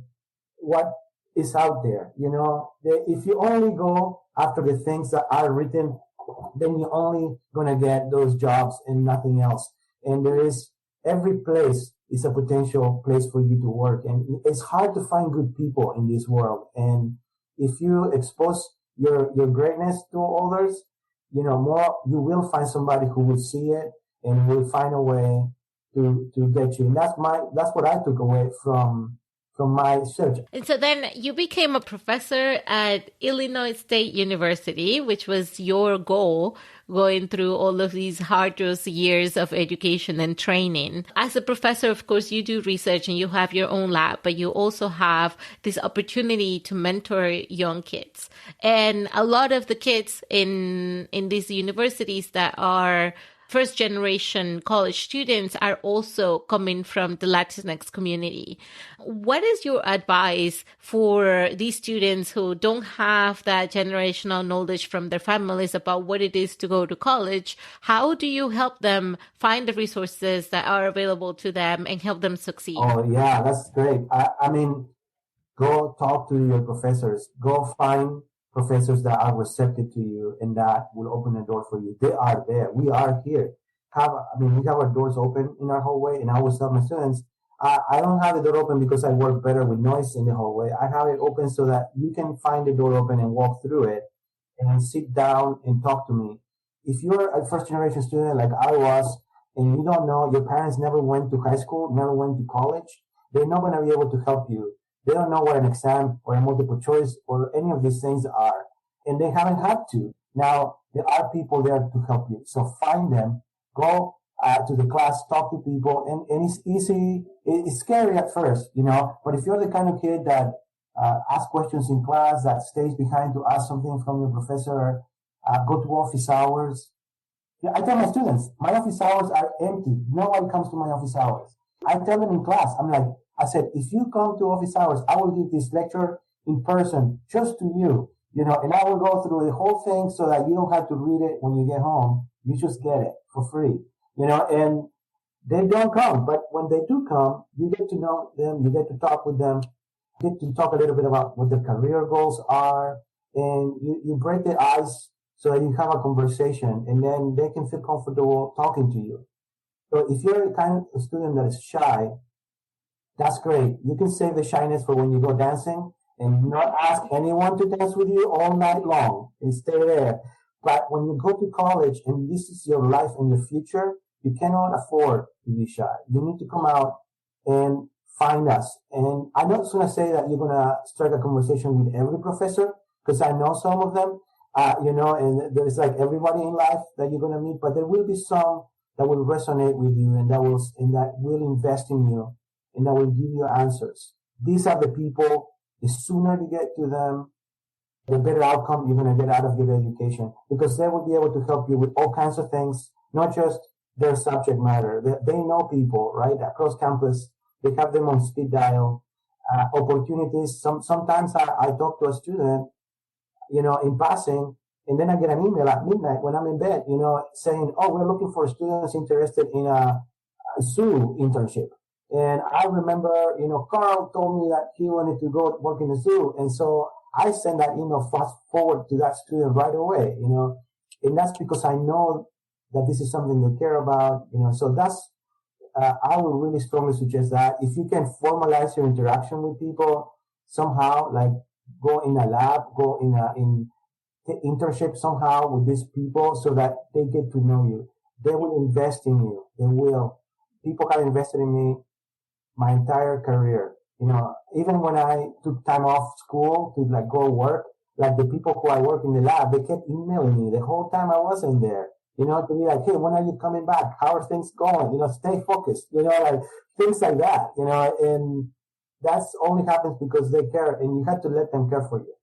what is out there. If you only go after the things that are written, then you're only going to get those jobs and nothing else. And every place is a potential place for you to work. And it's hard to find good people in this world. And if you expose your greatness to others, you will find somebody who will see it and will find a way to get you. And that's what I took away from my search. And so then you became a professor at Illinois State University, which was your goal, going through all of these hardest years of education and training. As a professor, of course, you do research and you have your own lab, but you also have this opportunity to mentor young kids. And a lot of the kids in these universities that are first generation college students are also coming from the Latinx community. What is your advice for these students who don't have that generational knowledge from their families about what it is to go to college? How do you help them find the resources that are available to them and help them succeed? Oh, yeah, that's great. I mean, go talk to your professors. Go find professors that are receptive to you and that will open the door for you. They are there. We are here. We have our doors open in our hallway, and I always tell my students, I don't have the door open because I work better with noise in the hallway. I have it open so that you can find the door open and walk through it and sit down and talk to me. If you're a first generation student like I was, and you don't know, your parents never went to high school, never went to college, they're not going to be able to help you. They don't know what an exam or a multiple choice or any of these things are. And they haven't had to. Now, there are people there to help you. So find them, go to the class, talk to people, and it's easy. It's scary at first, but if you're the kind of kid that asks questions in class, that stays behind to ask something from your professor, go to office hours. Yeah, I tell my students, my office hours are empty. No one comes to my office hours. I tell them in class, I said, if you come to office hours, I will give this lecture in person just to you, and I will go through the whole thing so that you don't have to read it when you get home. You just get it for free, and they don't come. But when they do come, you get to know them, you get to talk with them, get to talk a little bit about what their career goals are, and you break the ice so that you have a conversation, and then they can feel comfortable talking to you. So if you're the kind of student that is shy, that's great. You can save the shyness for when you go dancing and not ask anyone to dance with you all night long and stay there. But when you go to college and this is your life and your future, you cannot afford to be shy. You need to come out and find us. And I'm not going to say that you're going to start a conversation with every professor, because I know some of them, and there's like everybody in life that you're going to meet, but there will be some that will resonate with you and that will invest in you and that will give you answers. These are the people, the sooner you get to them, the better outcome you're going to get out of your education, because they will be able to help you with all kinds of things, not just their subject matter. They know people, right, across campus. They have them on speed dial, opportunities. Sometimes I talk to a student, in passing, and then I get an email at midnight when I'm in bed, saying, oh, we're looking for students interested in a zoo internship. And I remember, Carl told me that he wanted to go work in the zoo. And so I send that email fast forward to that student right away, and that's because I know that this is something they care about, so that's, I would really strongly suggest that if you can formalize your interaction with people somehow, like go in a lab, go in internship somehow with these people so that they get to know you. They will invest in you. They will. People have invested in me my entire career. Even when I took time off school to go work, like the people who I work in the lab, they kept emailing me the whole time I wasn't there. To be like, hey, when are you coming back? How are things going? Stay focused, like things like that, and that's only happens because they care and you have to let them care for you.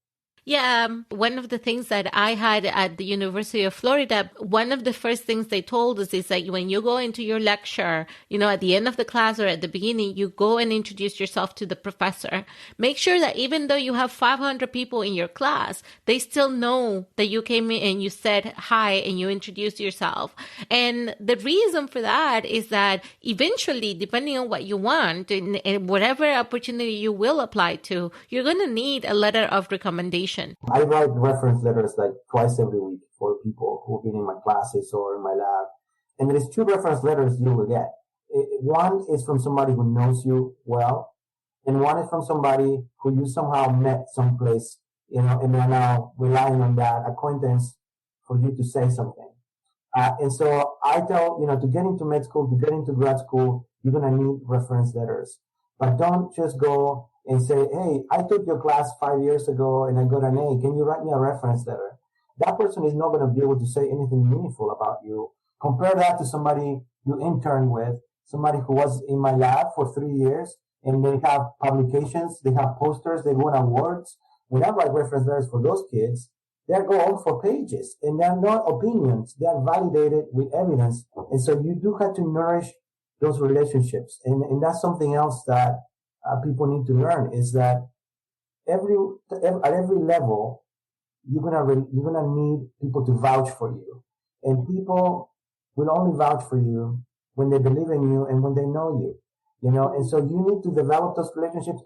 Yeah, one of the things that I had at the University of Florida, one of the first things they told us is that when you go into your lecture, at the end of the class or at the beginning, you go and introduce yourself to the professor. Make sure that even though you have 500 people in your class, they still know that you came in and you said hi and you introduced yourself. And the reason for that is that eventually, depending on what you want and whatever opportunity you will apply to, you're going to need a letter of recommendation. I write reference letters like twice every week for people who've been in my classes or in my lab. And there's 2 reference letters you will get. One is from somebody who knows you well, and one is from somebody who you somehow met someplace, and they're now relying on that acquaintance for you to say something. And so I tell, to get into med school, to get into grad school, you're going to need reference letters. But don't just go and say, hey, I took your class 5 years ago and I got an A. Can you write me a reference letter? That person is not going to be able to say anything meaningful about you. Compare that to somebody you interned with, somebody who was in my lab for 3 years, and they have publications, they have posters, they won awards. When I write reference letters for those kids, they go on for pages, and they're not opinions. They are validated with evidence. And so you do have to nourish those relationships. And that's something else that people need to learn, is that at every level, you're gonna need people to vouch for you, and people will only vouch for you when they believe in you and when they know you, and so you need to develop those relationships.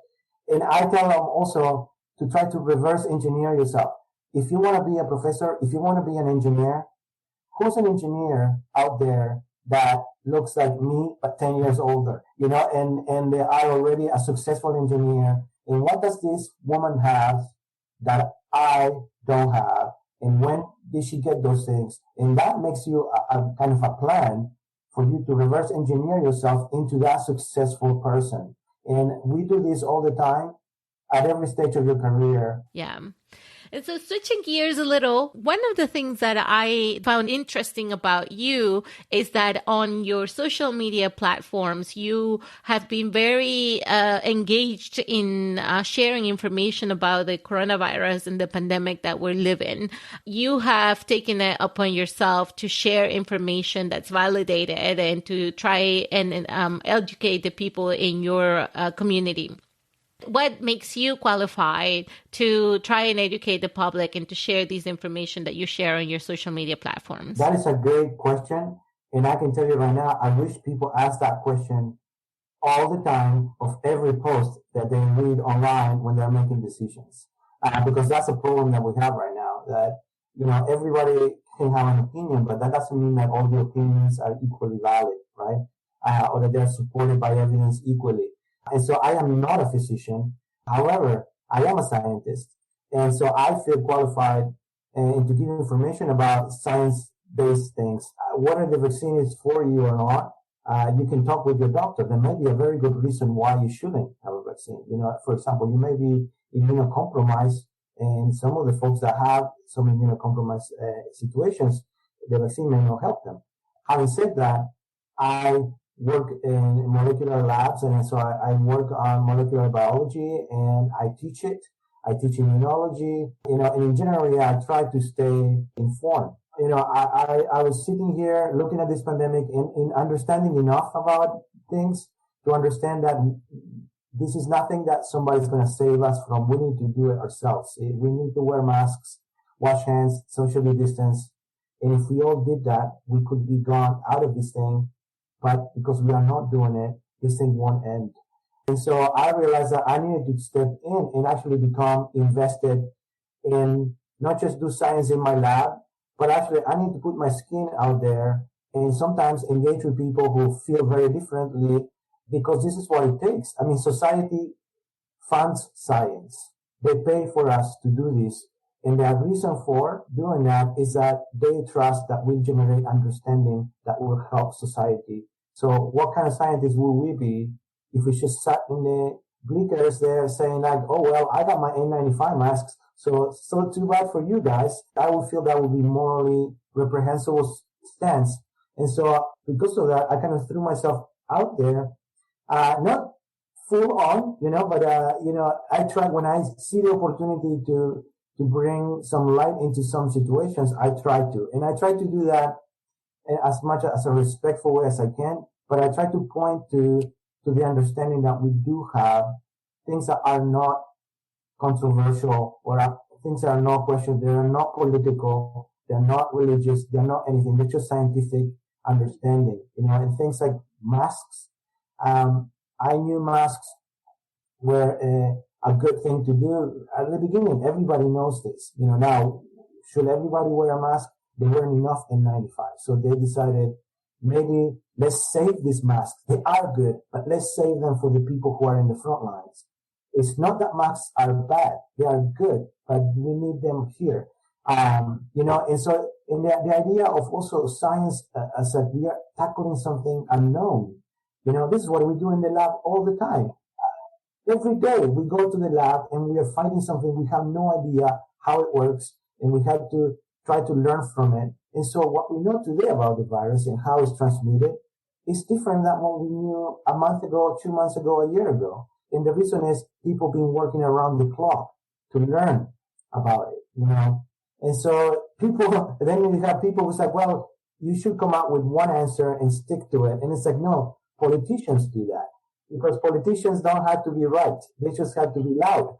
And I tell them also to try to reverse engineer yourself. If you want to be a professor, if you want to be an engineer, who's an engineer out there that looks like me but 10 years older, and they are already a successful engineer? And what does this woman have that I don't have? And when did she get those things? And that makes you a kind of a plan for you to reverse engineer yourself into that successful person. And we do this all the time at every stage of your career. Yeah. And so switching gears a little, one of the things that I found interesting about you is that on your social media platforms, you have been very engaged in sharing information about the coronavirus and the pandemic that we're living. You have taken it upon yourself to share information that's validated and to try and educate the people in your community. What makes you qualified to try and educate the public and to share this information that you share on your social media platforms? That is a great question. And I can tell you right now, I wish people ask that question all the time of every post that they read online when they're making decisions. Because that's a problem that we have right now, that, everybody can have an opinion, but that doesn't mean that all the opinions are equally valid, right? Or that they're supported by evidence equally. And so I am not a physician. However, I am a scientist. And so I feel qualified to give information about science-based things. Whether the vaccine is for you or not, you can talk with your doctor. There may be a very good reason why you shouldn't have a vaccine. For example, you may be immunocompromised, and some of the folks that have some immunocompromised situations, the vaccine may not help them. Having said that, I work in molecular labs, and so I work on molecular biology, and I teach it. I teach immunology, and in general, I try to stay informed. I was sitting here looking at this pandemic and understanding enough about things to understand that this is nothing that somebody's going to save us from. We need to do it ourselves. We need to wear masks, wash hands, socially distance. And if we all did that, we could be gone out of this thing. But because we are not doing it, this thing won't end. And so I realized that I needed to step in and actually become invested in not just do science in my lab, but actually I need to put my skin out there and sometimes engage with people who feel very differently, because this is what it takes. I mean, society funds science. They pay for us to do this. And the reason for doing that is that they trust that we generate understanding that will help society. So what kind of scientists will we be if we just sat in the bleachers there saying like, oh, well, I got my N95 masks, so too bad for you guys. I would feel that would be morally reprehensible stance. And so because of that, I kind of threw myself out there, not full on, but, I try when I see the opportunity to bring some light into some situations, I try to. And I try to do that as much as a respectful way as I can, but I try to point to the understanding that we do have things that are not controversial or things that are not questioned. They are not political. They're not religious. They're not anything. They're just scientific understanding, and things like masks. I knew masks were a good thing to do at the beginning. Everybody knows this. Now, should everybody wear a mask? They weren't enough N95. So they decided, maybe let's save these masks. They are good, but let's save them for the people who are in the front lines. It's not that masks are bad. They are good, but we need them here. And so the idea of also science as that we are tackling something unknown. This is what we do in the lab all the time. Every day we go to the lab and we are fighting something. We have no idea how it works, and we have to try to learn from it. And so what we know today about the virus and how it's transmitted is different than what we knew a month ago, 2 months ago, a year ago. And the reason is people been working around the clock to learn about it, And so then we have people who's like, well, you should come out with one answer and stick to it. And it's like, no, politicians do that. Because politicians don't have to be right. They just have to be loud.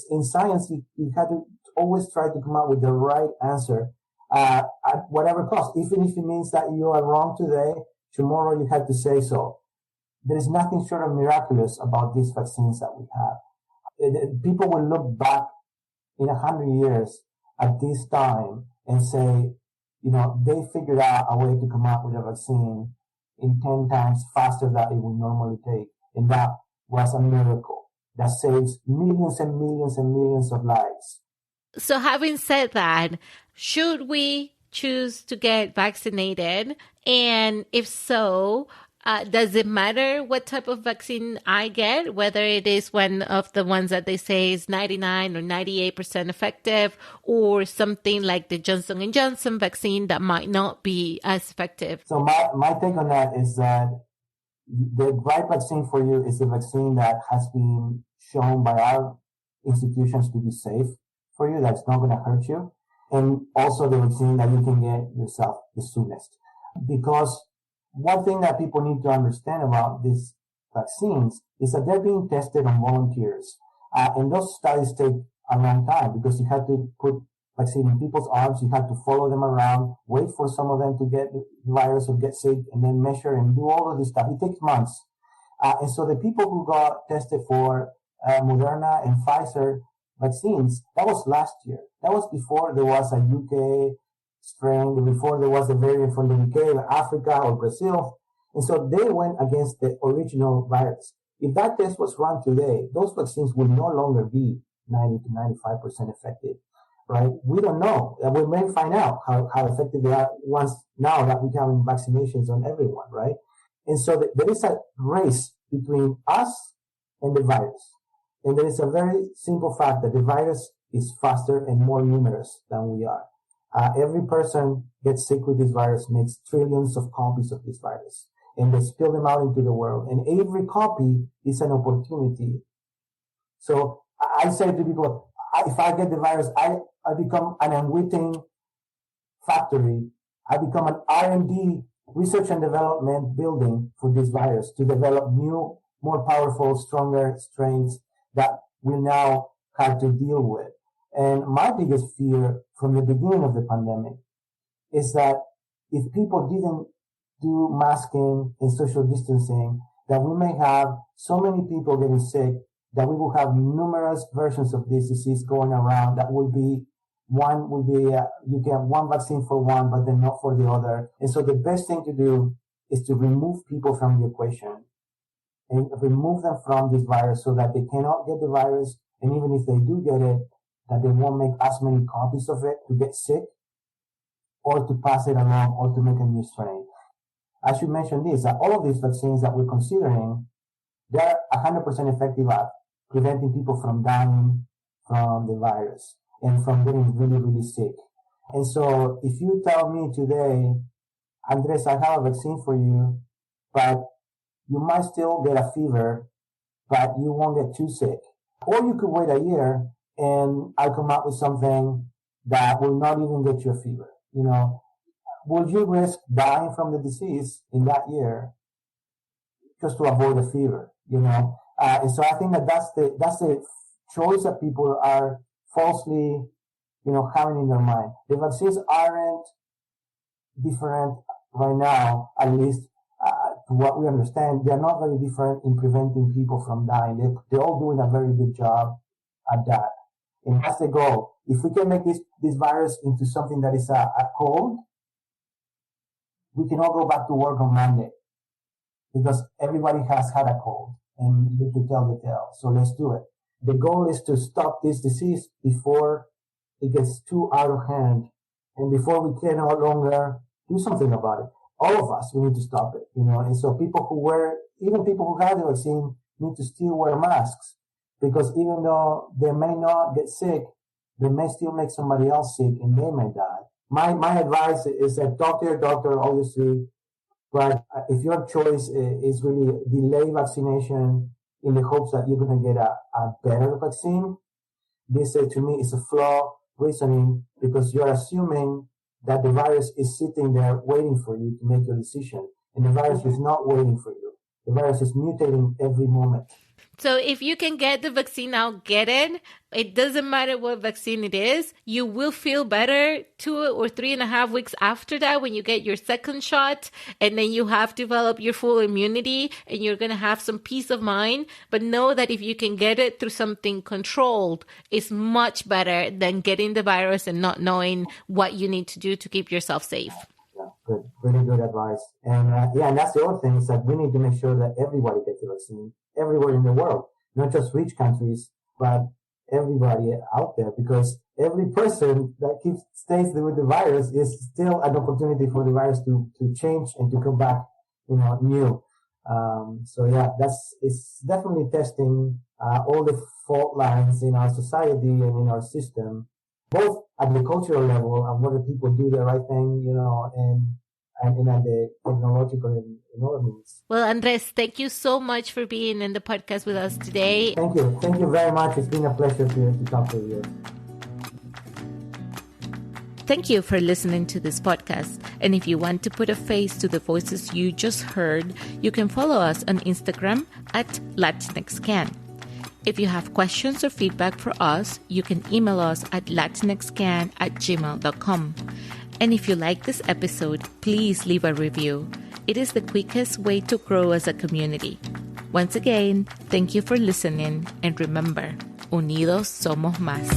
In science, you have to always try to come up with the right answer at whatever cost. Even if it means that you are wrong today, tomorrow you have to say so. There is nothing short of miraculous about these vaccines that we have. People will look back in 100 years at this time and say, they figured out a way to come up with a vaccine in 10 times faster than it would normally take. And that was a miracle that saves millions and millions and millions of lives. So having said that, should we choose to get vaccinated? And if so, does it matter what type of vaccine I get, whether it is one of the ones that they say is 99 or 98% effective, or something like the Johnson & Johnson vaccine that might not be as effective? So my take on that is that the right vaccine for you is the vaccine that has been shown by our institutions to be safe for you, that's not going to hurt you, and also the vaccine that you can get yourself the soonest. Because one thing that people need to understand about these vaccines is that they're being tested on volunteers. And those studies take a long time because you have to put vaccine in people's arms, you have to follow them around, wait for some of them to get the virus or get sick, and then measure and do all of this stuff. It takes months. And so the people who got tested for Moderna and Pfizer vaccines, that was last year. That was before there was a UK strain, before there was a variant from the UK, or Africa, or Brazil. And so they went against the original virus. If that test was run today, those vaccines will no longer be 90 to 95% effective, right? We don't know. We may find out how effective they are once now that we're having vaccinations on everyone, right? And so there is a race between us and the virus. And there is a very simple fact that the virus is faster and more numerous than we are. Every person gets sick with this virus, makes trillions of copies of this virus, and they spill them out into the world. And every copy is an opportunity. So I say to people, if I get the virus, I become an unwitting factory. I become an R&D, research and development building for this virus to develop new, more powerful, stronger strains that we now have to deal with. And my biggest fear from the beginning of the pandemic is that if people didn't do masking and social distancing, that we may have so many people getting sick that we will have numerous versions of this disease going around that will be, you get one vaccine for one, but then not for the other. And so the best thing to do is to remove people from the equation and remove them from this virus so that they cannot get the virus. And even if they do get it, that they won't make as many copies of it to get sick or to pass it along or to make a new strain. I should mention this, that all of these vaccines that we're considering, they're 100% effective at preventing people from dying from the virus and from getting really, really sick. And so if you tell me today, Andres, I have a vaccine for you, but you might still get a fever, but you won't get too sick. Or you could wait a year and I come out with something that will not even get you a fever. You know, would you risk dying from the disease in that year just to avoid a fever? You know, and so I think that's the choice that people are falsely, having in their mind. The vaccines aren't different right now, at least to what we understand. They're not very different in preventing people from dying. They're all doing a very good job at that. And that's the goal. If we can make this virus into something that is a cold, we can all go back to work on Monday because everybody has had a cold and you can tell the tale. So let's do it. The goal is to stop this disease before it gets too out of hand and before we can no longer do something about it. All of us, we need to stop it, and so people who have the vaccine need to still wear masks because even though they may not get sick, they may still make somebody else sick and they may die. My advice is that talk to your doctor, obviously, but if your choice is really delay vaccination in the hopes that you're going to get a better vaccine, this to me is a flawed reasoning because you're assuming that the virus is sitting there waiting for you to make your decision. And the virus is not waiting for you. The virus is mutating every moment. So if you can get the vaccine now, get it. It doesn't matter what vaccine it is. You will feel better 2 or 3.5 weeks after that when you get your second shot. And then you have developed your full immunity and you're going to have some peace of mind. But know that if you can get it through something controlled, it's much better than getting the virus and not knowing what you need to do to keep yourself safe. Yeah, good. Really good advice. And and that's the other thing is that we need to make sure that everybody gets the vaccine everywhere in the world, not just rich countries, but everybody out there, because every person that stays with the virus is still an opportunity for the virus to change and to come back, new. So yeah, it's definitely testing all the fault lines in our society and in our system, both at the cultural level and whether people do the right thing, and at the technological and other means. Well, Andres, thank you so much for being in the podcast with us today. Thank you. Thank you very much. It's been a pleasure to talk to you. Thank you for listening to this podcast. And if you want to put a face to the voices you just heard, you can follow us on Instagram at LatinxCan. If you have questions or feedback for us, you can email us at latinxcan@gmail.com. And if you like this episode, please leave a review. It is the quickest way to grow as a community. Once again, thank you for listening, and remember, unidos somos más.